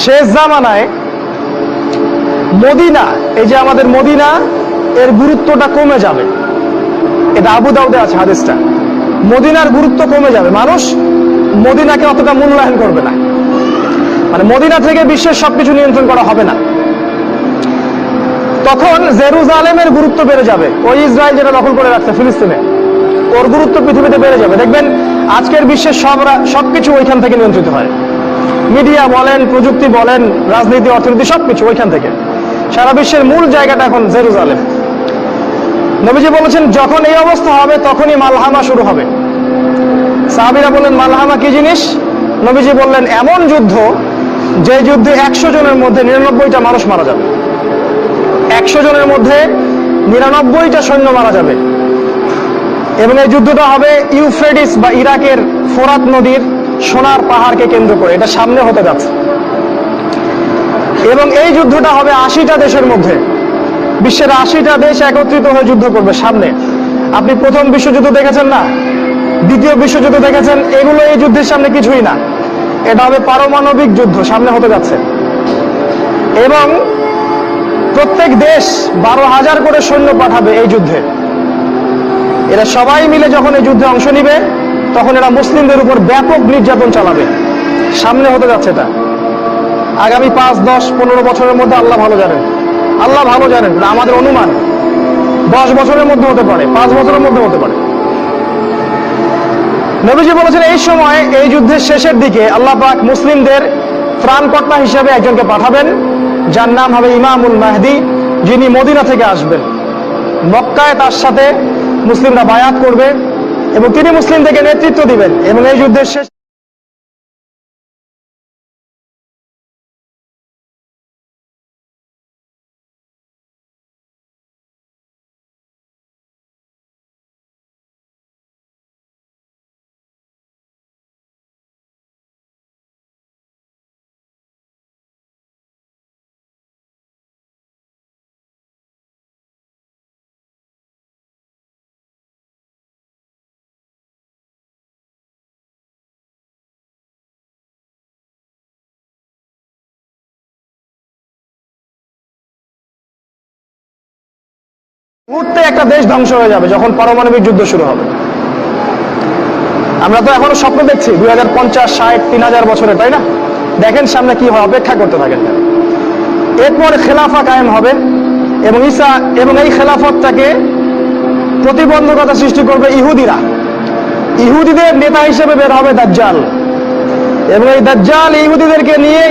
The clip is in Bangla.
শেষ জামানায় মদিনা, এই যে আমাদের মদিনা, এর গুরুত্বটা কমে যাবে। এটা আবু দাউদে আছে হাদিসটা। মদিনার গুরুত্ব কমে যাবে, মানুষ মদিনাকে অতটা মূল্যায়ন করবে না। মানে মদিনা থেকে বিশ্বের সবকিছু নিয়ন্ত্রণ করা হবে না। তখন জেরুজালেমের গুরুত্ব বেড়ে যাবে। ওই ইসরায়েল যেটা দখল করে রাখছে ফিলিস্তিনে, ওর গুরুত্ব পৃথিবীতে বেড়ে যাবে। দেখবেন আজকের বিশ্বের সবকিছু ওইখান থেকে নিয়ন্ত্রিত হয়। মিডিয়া বলেন, প্রযুক্তি বলেন, রাজনীতি, অর্থনীতি, সবকিছু ওইখান থেকে। সারা বিশ্বের মূল জায়গাটা এখন জেরুজালেম। নবীজি বলেছেন যখন এই অবস্থা হবে তখনই মালহামা শুরু হবে। সাহাবীরা বললেন মালহামা কি জিনিস? নবীজি বললেন এমন যুদ্ধ যে যুদ্ধে 100 জনের মধ্যে 99টা মানুষ মারা যাবে। 100 জনের মধ্যে 99টা সৈন্য মারা যাবে। এবং এই যুদ্ধটা হবে ইউফ্রেটিস বা ইরাকের ফোরাত নদীর সোনার পাহাড়কে কেন্দ্র করে। এটা সামনে হতে যাচ্ছে। এবং এই যুদ্ধটা হবে 80টা দেশের মধ্যে। বিশ্বের 80টা দেশ একত্রিত হয়ে যুদ্ধ করবে সামনে। আপনি প্রথম বিশ্বযুদ্ধ দেখেছেন না, দ্বিতীয় বিশ্বযুদ্ধ দেখেছেন, এগুলো এই যুদ্ধের সামনে কিছুই না। এটা হবে পারমাণবিক যুদ্ধ, সামনে হতে যাচ্ছে। এবং প্রত্যেক দেশ 12,000 করে সৈন্য পাঠাবে এই যুদ্ধে। এরা সবাই মিলে যখন এই যুদ্ধে অংশ নিবে তখন এরা মুসলিমদের উপর ব্যাপক নির্যাতন চালাবে। সামনে হতে যাচ্ছে এটা। আগামী 5, 10, 15 বছরের মধ্যে আল্লাহ ভালো জানেন। আল্লাহ ভালো জানেন, আমাদের অনুমান 10 বছরের মধ্যে হতে পারে, 5 বছরের মধ্যে হতে পারে। নবীজি বলেছেন এই সময়, এই যুদ্ধের শেষের দিকে আল্লাহ পাক মুসলিমদের ত্রাণকর্তা হিসেবে একজনকে পাঠাবেন, যার নাম হবে ইমামুল মাহদি, যিনি মদিনা থেকে আসবেন। মক্কায় তার সাথে মুসলিমরা বায়াত করবে এবং তিনি মুসলিমদেরকে নেতৃত্ব দিবেন। এবং এই যুদ্ধের শেষ মুহূর্তে একটা দেশ ধ্বংস হয়ে যাবে যখন পারমাণবিক যুদ্ধ শুরু হবে। আমরা তো এখনো স্বপ্ন দেখছি 2050, 60, 3000 বছরে, তাই না? দেখেন সামনে কি হয়, অপেক্ষা করতে থাকেন। এরপর খেলাফা কায়েম হবে এবং এই খেলাফতটাকে প্রতিবন্ধকতা সৃষ্টি করবে ইহুদিরা। ইহুদিদের নেতা হিসেবে বের হবে দাজ্জাল এবং এই দাজ্জাল ইহুদিদেরকে নিয়ে